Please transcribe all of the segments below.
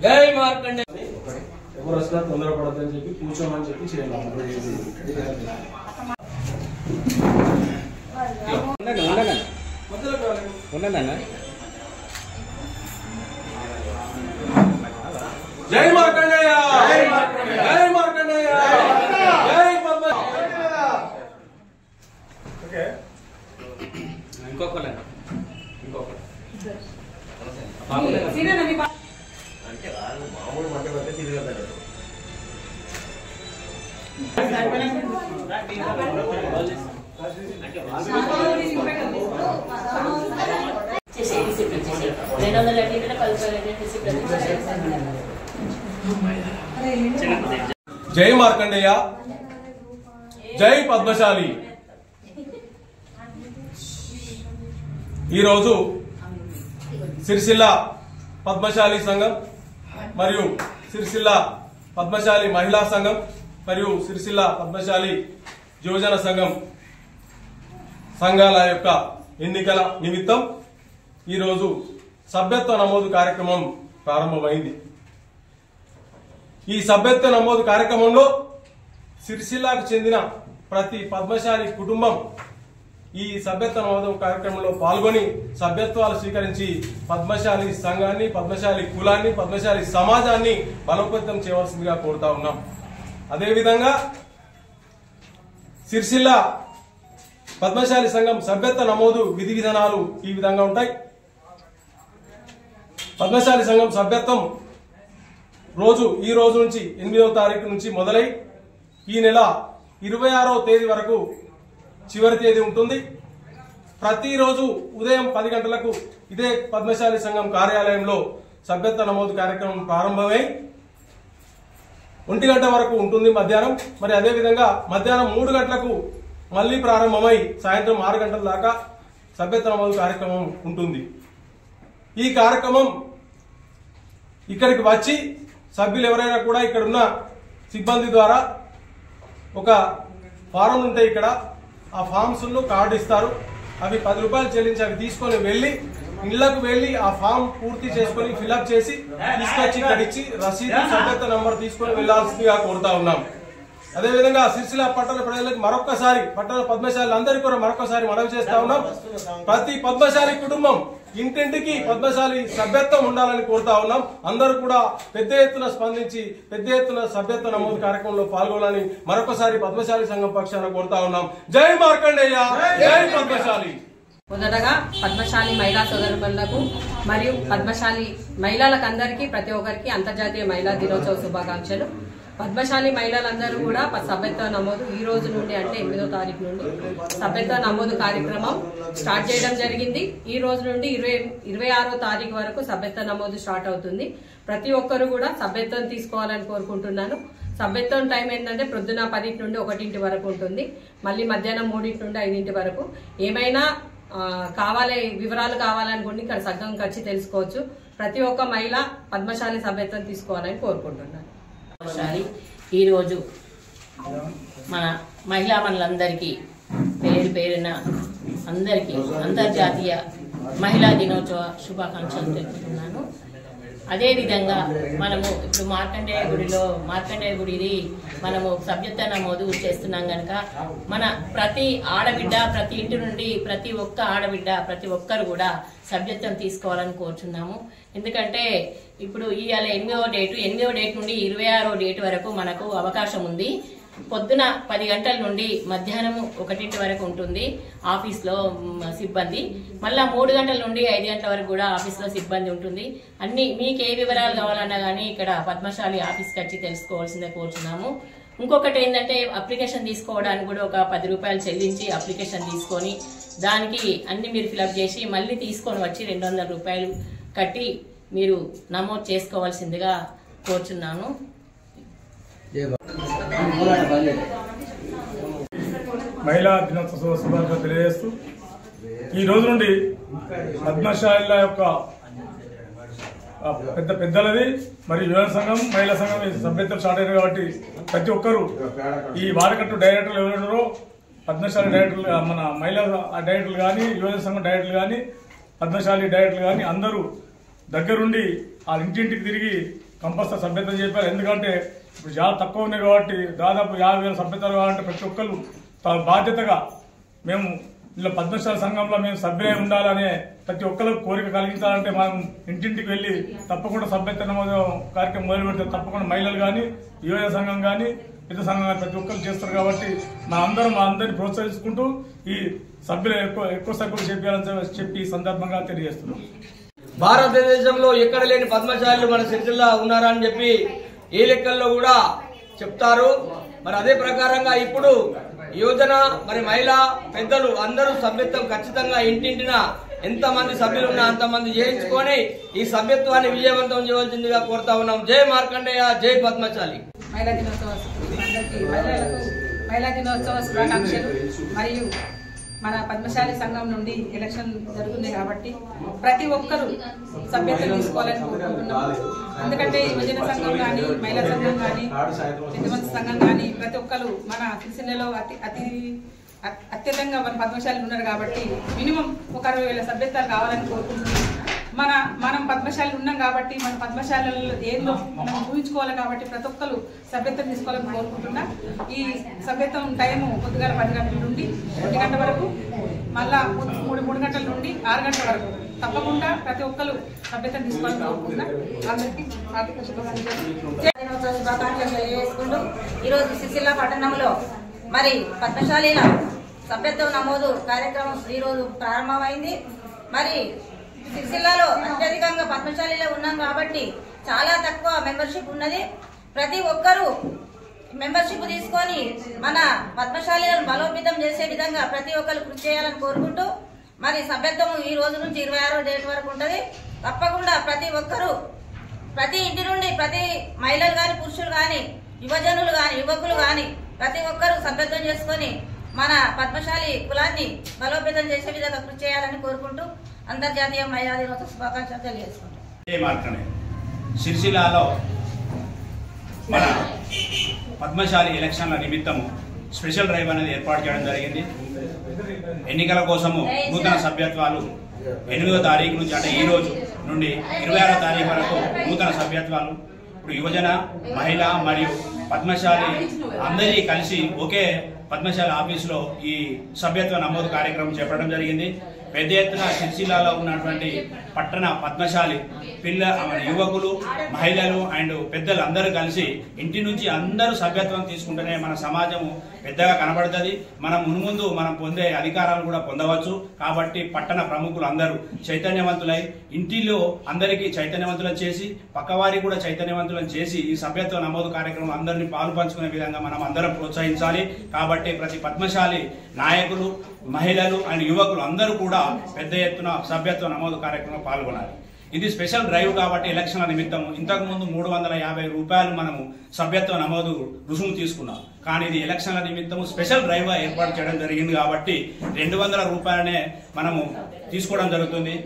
జై మార్కండే. ఎవరు వచ్చినా తొందరపడద్దని చెప్పి కూర్చోమని చెప్పి చేయాలి. జై మార్కండేయ, జై మార్కండేయ, జై పద్మ. ఇంకొకరు అంటే వాళ్ళు మామూలు మంట పడితే తిరిగేస్తారు. జై మార్కండేయ, జై పద్మశాలి. ఈరోజు సిరిసిల్ల పద్మశాలి సంఘం మరియు సిరిసిల్ల పద్మశాలి మహిళా సంఘం మరియు సిరిసిల్ల పద్మశాలి యువజన సంఘం సంఘాల యొక్క ఎన్నికల నిమిత్తం ఈరోజు సభ్యత్వ నమోదు కార్యక్రమం ప్రారంభమైంది. ఈ సభ్యత్వ నమోదు కార్యక్రమంలో సిరిసిల్లకు చెందిన ప్రతి పద్మశాలి కుటుంబం ఈ సభ్యత్వ నమోదు కార్యక్రమంలో పాల్గొని సభ్యత్వాలు స్వీకరించి పద్మశాలి సంఘాన్ని, పద్మశాలి కులాన్ని, పద్మశాలి సమాజాన్ని బలోపేతం చేయవలసిందిగా కోరుతా ఉన్నాం. అదేవిధంగా సిరిసిల్ల పద్మశాలి సంఘం సభ్యత్వ నమోదు విధి విధానాలు ఈ విధంగా ఉంటాయి. పద్మశాలి సంఘం సభ్యత్వం ఈ రోజు నుంచి 8వ తారీఖు నుంచి మొదలై ఈ నెల 26వ తేదీ వరకు చివరి తేదీ ఉంటుంది. ప్రతిరోజు ఉదయం 10 గంటలకు ఇదే పద్మశాలి సంఘం కార్యాలయంలో సభ్యత్వ నమోదు కార్యక్రమం ప్రారంభమై 1 గంట వరకు ఉంటుంది మధ్యాహ్నం. మరి అదేవిధంగా మధ్యాహ్నం 3 గంటలకు మళ్లీ ప్రారంభమై సాయంత్రం 6 గంటల దాకా సభ్యత్వ నమోదు కార్యక్రమం ఉంటుంది. ఈ కార్యక్రమం ఇక్కడికి వచ్చి సభ్యులు ఎవరైనా కూడా ఇక్కడ ఉన్న సిబ్బంది ద్వారా ఒక ఫారం ఉంటాయి. ఇక్కడ ఆ ఫామ్స్ కార్డు ఇస్తారు. అవి 10 రూపాయలు చెల్లించి అవి తీసుకొని వెళ్లి ఇళ్లకు వెళ్లి ఆ ఫామ్ పూర్తి చేసుకుని ఫిల్అప్ చేసి తీసుకొచ్చి ఇక్కడ ఇచ్చి రసీదు, సభ్యత్వ నంబర్ తీసుకుని వెళ్లాల్సిందిగా కోరుతా ఉన్నాం. అదేవిధంగా సిరిసిల్ల పట్టణ ప్రజలకు మరొకసారి, పట్టణ పద్మశాలి అందరికీ కూడా మరొకసారి మనవి చేస్తా ఉన్నాం. ప్రతి పద్మశాలి కుటుంబం ఇంటింటికి పద్మశాలి సభ్యత్వం ఉండాలని కోరుతా ఉన్నాం. అందరూ కూడా పెద్ద ఎత్తున స్పందించి పెద్ద ఎత్తున సభ్యత్వ నమోదు కార్యక్రమంలో పాల్గొనాలని మరొకసారి పద్మశాలి సంఘం పక్షాన కోరుతా ఉన్నాం. జై మార్కండేయ, జై పద్మశాలి. మొదటగా పద్మశాలి మహిళా సోదరులకు మరియు పద్మశాలి మహిళలకు అందరికీ ప్రతి ఒక్కరికి అంతర్జాతీయ మహిళా దినోత్సవ శుభాకాంక్షలు. పద్మశాలి మహిళలందరూ కూడా సభ్యత్వ నమోదు ఈ రోజు నుండి అంటే 8వ తారీఖు నుండి సభ్యత్వ నమోదు కార్యక్రమం స్టార్ట్ చేయడం జరిగింది. ఈ రోజు నుండి 26వ తారీఖు వరకు సభ్యత్వ నమోదు స్టార్ట్ అవుతుంది. ప్రతి ఒక్కరు కూడా సభ్యత్వం తీసుకోవాలని కోరుకుంటున్నాను. సభ్యత్వం టైం ఏంటంటే ప్రొద్దున 10 నుండి 1 వరకు ఉంటుంది. మళ్ళీ మధ్యాహ్నం 3 నుండి 5 వరకు. ఏమైనా వివరాలు కావాలనుకుంటే ఇక్కడ సంఘం వచ్చి తెలుసుకోవచ్చు. ప్రతి ఒక్క మహిళ పద్మశాలి సభ్యత్వం తీసుకోవాలని కోరుకుంటున్నాను. ఈరోజు మన మహిళా మనులందరికీ పేరున అందరికీ అంతర్జాతీయ మహిళా దినోత్సవ శుభాకాంక్షలు తెలుపుతున్నాను. అదేవిధంగా మనము ఇప్పుడు మార్కండేయ గుడిది మనము సభ్యత్వ నమోదు చేస్తున్నాం కనుక మన ప్రతి ఆడబిడ్డ, ప్రతి ఇంటి నుండి ప్రతి ఒక్క ఆడబిడ్డ, ప్రతి ఒక్కరు కూడా సభ్యత్వం తీసుకోవాలని కోరుచున్నాము. ఎందుకంటే ఇప్పుడు ఇవాళ 8వ డేట్ నుండి 26వ డేట్ వరకు మనకు అవకాశం ఉంది. పొద్దున 10 గంటల నుండి మధ్యాహ్నం 1 వరకు ఉంటుంది ఆఫీస్లో సిబ్బంది. మళ్ళా 3 గంటల నుండి 5 గంటల వరకు కూడా ఆఫీస్లో సిబ్బంది ఉంటుంది. అన్ని మీకు ఏ వివరాలు కావాలన్నా కానీ ఇక్కడ పద్మశాలి ఆఫీస్కి వచ్చి తెలుసుకోవాల్సిందే కోరుచున్నాము. ఇంకొకటి ఏంటంటే అప్లికేషన్ తీసుకోవడానికి కూడా ఒక 10 రూపాయలు చెల్లించి అప్లికేషన్ తీసుకొని దానికి అన్ని మీరు ఫిలప్ చేసి మళ్ళీ తీసుకొని వచ్చి 200 రూపాయలు కట్టి మీరు నమోదు చేసుకోవాల్సిందిగా కోరుచున్నాను. మహిళా దినోత్సవ శుభాకాంక్షలు తెలియజేస్తూ ఈ రోజు నుండి పద్మశాలిల యొక్క పెద్దలది మరియు యువజన సంఘం, మహిళా సంఘం సభ్యత్వం స్టార్ట్ అయ్యారు కాబట్టి ప్రతి ఒక్కరు ఈ వాడకట్టు డైరెక్టర్లు ఎవరున్నారో పద్మశాలి డైరెక్టర్లు, మన మహిళా డైరెక్టర్లు కానీ, యువజన సంఘం డైరెక్టర్లు కానీ, పద్మశాలి డైరెక్టర్లు కానీ అందరూ దగ్గరుండి ఆ ఇంటింటికి తిరిగి కంపల్సరీ సభ్యత్వం చెప్పారు. ఎందుకంటే ఇప్పుడు చాలా తక్కువ ఉన్నాయి కాబట్టి దాదాపు 50,000 సభ్యతలు కావాలంటే ప్రతి ఒక్కరు బాధ్యతగా మేము ఇలా పద్మశాలి సంఘంలో మేము సభ్యులై ఉండాలనే ప్రతి ఒక్కరికి కోరిక కలిగించాలంటే మనం ఇంటింటికి వెళ్లి తప్పకుండా సభ్యత్వ నమోదు కార్యక్రమం మొదలు పెడితే తప్పకుండా మహిళలు కానీ యువజన సంఘం కానీ పెద్ద సంఘం కానీ ప్రతి ఒక్కరు చేస్తారు. కాబట్టి మా అందరిని ప్రోత్సహించుకుంటూ ఈ సభ్యులు ఎక్కువ సభ్యులు చేయాలని చెప్పి ఈ సందర్భంగా తెలియజేస్తున్నాం. భారతదేశంలో ఎక్కడ లేని పద్మశాలులు మన సిరిసిల్ల ఉన్నారా అని చెప్పి ఏ లెక్కల్లో కూడా చెప్తారు. మరి అదే ప్రకారంగా ఇప్పుడు యువజన మరి మహిళా పెద్దలు అందరూ సభ్యత్వం ఖచ్చితంగా ఇంటింటిన ఎంతమంది సభ్యులు ఉన్నా అంతమంది చేయించుకొని ఈ సభ్యత్వాన్ని విజయవంతం చేయవలసిందిగా కోరుతా ఉన్నాం. జై మార్కండేయ, జై పద్మశాలి. మహిళా దినోత్సవ శుభాకాంక్షలు. మరియు మన పద్మశాలి సంఘం నుండి ఎలక్షన్ జరుగుతుంది కాబట్టి ప్రతి ఒక్కరూ సభ్యత్వం తీసుకోవాలని కోరుకుంటున్నాం. ఎందుకంటే యువజన సంఘం కానీ మహిళా సంఘం కానీ విద్యావంత సంఘం కానీ ప్రతి ఒక్కరు మన సిరిసిల్లలో అత్యధికంగా మన పద్మశాలి ఉన్నారు కాబట్టి మినిమం ఒక 60,000 సభ్యత్వాలు కావాలని కోరుకుంటున్నాం. మనం పద్మశాలి ఉన్నాం కాబట్టి మన పద్మశాలలో ఏందో మనం ఊహించుకోవాలి కాబట్టి ప్రతి ఒక్కరు సభ్యత్వం తీసుకోవాలని కోరుకుంటున్నా. ఈ సభ్యత్వం టైము పొద్దుగాల 10 గంటల నుండి 1 గంట వరకు, మళ్ళా 3 గంటల నుండి 6 గంటల వరకు తప్పకుండా ప్రతి ఒక్కరు సభ్యత్వం తీసుకోవాలని కోరుకుంటున్నా. అందరికీ ఆర్థిక శుభాకాంక్షలు తెలియజేసుకుంటూ ఈరోజు సిరిసిల్ల పట్టణంలో మరి పద్మశాలీల సభ్యత్వం నమోదు కార్యక్రమం ఈరోజు ప్రారంభమైంది. మరి సిరిసిల్లలో అత్యధికంగా పద్మశాలిలో ఉన్నాం కాబట్టి చాలా తక్కువ మెంబర్షిప్ ఉన్నది. ప్రతి ఒక్కరూ మెంబర్షిప్ తీసుకొని మన పద్మశాలీలను బలోపేతం చేసే విధంగా ప్రతి ఒక్కరు కృషి చేయాలని కోరుకుంటూ మరి సభ్యత్వం ఈ రోజు నుంచి 26వ డేట్ వరకు ఉంటుంది. తప్పకుండా ప్రతి ఒక్కరూ ప్రతి ఇంటి నుండి ప్రతి మహిళలు కానీ పురుషులు కానీ యువజనులు కానీ యువకులు కానీ ప్రతి ఒక్కరూ సభ్యత్వం చేసుకొని మన పద్మశాలి కులాన్ని బలోపేతం చేసే విధంగా కృషి చేయాలని కోరుకుంటూ అంతర్జాతీయ మహిళా దినోత్సవ శుభాకాంక్షలు తెలియజేసుకుంటాం. సిరిసిల్లలో మన పద్మశాలి ఎలక్షన్ల నిమిత్తము స్పెషల్ డ్రైవ్ అనేది ఏర్పాటు చేయడం జరిగింది. ఎన్నికల కోసము నూతన సభ్యత్వాలు 8వ తారీఖు నుంచి అంటే ఈ రోజు నుండి 26వ తారీఖు వరకు నూతన సభ్యత్వాలు ఇప్పుడు యువజన మహిళ మరియు పద్మశాలి అందరి కలిసి ఒకే పద్మశాలి ఆఫీసులో ఈ సభ్యత్వ నమోదు కార్యక్రమం చేపట్టడం జరిగింది. పెద్ద ఎత్తున సిరిసిల్లలో ఉన్నటువంటి పట్టణ పద్మశాలి యువకులు మహిళలు అండ్ పెద్దలు అందరూ కలిసి ఇంటి నుంచి అందరూ సభ్యత్వం తీసుకుంటేనే మన సమాజము పెద్దగా కనబడుతుంది. మనం మున్ముందు మనం పొందే అధికారాలు కూడా పొందవచ్చు. కాబట్టి పట్టణ ప్రముఖులు అందరూ చైతన్యవంతులై ఇంటిలో అందరికీ చైతన్యవంతులను చేసి పక్కవారికి కూడా చైతన్యవంతులను చేసి ఈ సభ్యత్వ నమోదు కార్యక్రమం అందరినీ పాలు పంచుకునే విధంగా మనం అందరం ప్రోత్సహించాలి. కాబట్టి ప్రతి పద్మశాలి నాయకులు మహిళలు అండ్ యువకులు అందరూ కూడా పెద్ద ఎత్తున సభ్యత్వ నమోదు కార్యక్రమంలో పాల్గొనాలి. ఇది స్పెషల్ డ్రైవ్ కాబట్టి ఎలక్షన్ల నిమిత్తం ఇంతకు ముందు 350 రూపాయలు మనము సభ్యత్వ నమోదు రుసుము తీసుకున్నాం. కానీ ఇది ఎలక్షన్ల నిమిత్తం స్పెషల్ డ్రైవ్ గా ఏర్పాటు చేయడం జరిగింది కాబట్టి 200 రూపాయలనే మనము తీసుకోవడం జరుగుతుంది.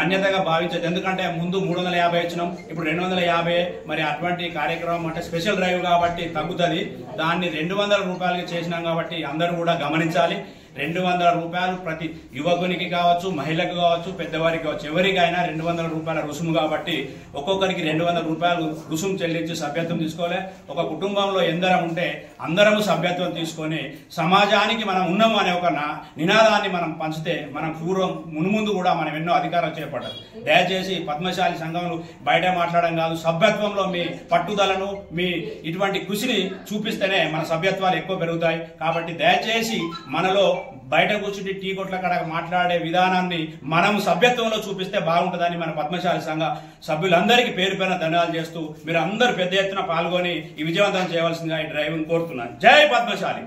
అన్యతగా భావించదు. ఎందుకంటే ముందు 350 ఇచ్చినాం, ఇప్పుడు 250. మరి అటువంటి కార్యక్రమం అంటే స్పెషల్ డ్రైవ్ కాబట్టి తగ్గుతుంది. దాన్ని 200 రూపాయలకి చేసినాం కాబట్టి అందరూ కూడా గమనించాలి. 200 రూపాయలు ప్రతి యువకునికి కావచ్చు, మహిళకు కావచ్చు, పెద్దవారికి కావచ్చు, ఎవరికైనా 200 రూపాయల రుసుము కాబట్టి ఒక్కొక్కరికి 200 రూపాయలు రుసుము చెల్లించి సభ్యత్వం తీసుకోవాలి. ఒక కుటుంబంలో ఎందరం ఉంటే అందరము సభ్యత్వం తీసుకొని సమాజానికి మనం ఉన్నాము అనే ఒక నినాదాన్ని మనం పంచితే మనం పూర్వం మున్ముందు కూడా మనం ఎన్నో అధికారాలు చేపట్టాలి. దయచేసి పద్మశాలి సంఘంలో బయట మాట్లాడడం కాదు, సభ్యత్వంలో మీ పట్టుదలను మీ ఇటువంటి కృషిని చూపిస్తేనే మన సభ్యత్వాలు ఎక్కువ పెరుగుతాయి. కాబట్టి దయచేసి మనలో బయట కూర్చుంటే టీ కొట్ల కడ మాట్లాడే విధానాన్ని మనం సభ్యత్వంలో చూపిస్తే బాగుంటుందని మన పద్మశాలి సంఘ సభ్యులందరికీ పేరు పేరున ధన్యవాదాలు చేస్తూ మీరు అందరూ పెద్ద ఎత్తున పాల్గొని ఈ విజయవంతం చేయవలసిందిగా ఈ డ్రైవ్ను కోరుతున్నాను. జై పద్మశాలి.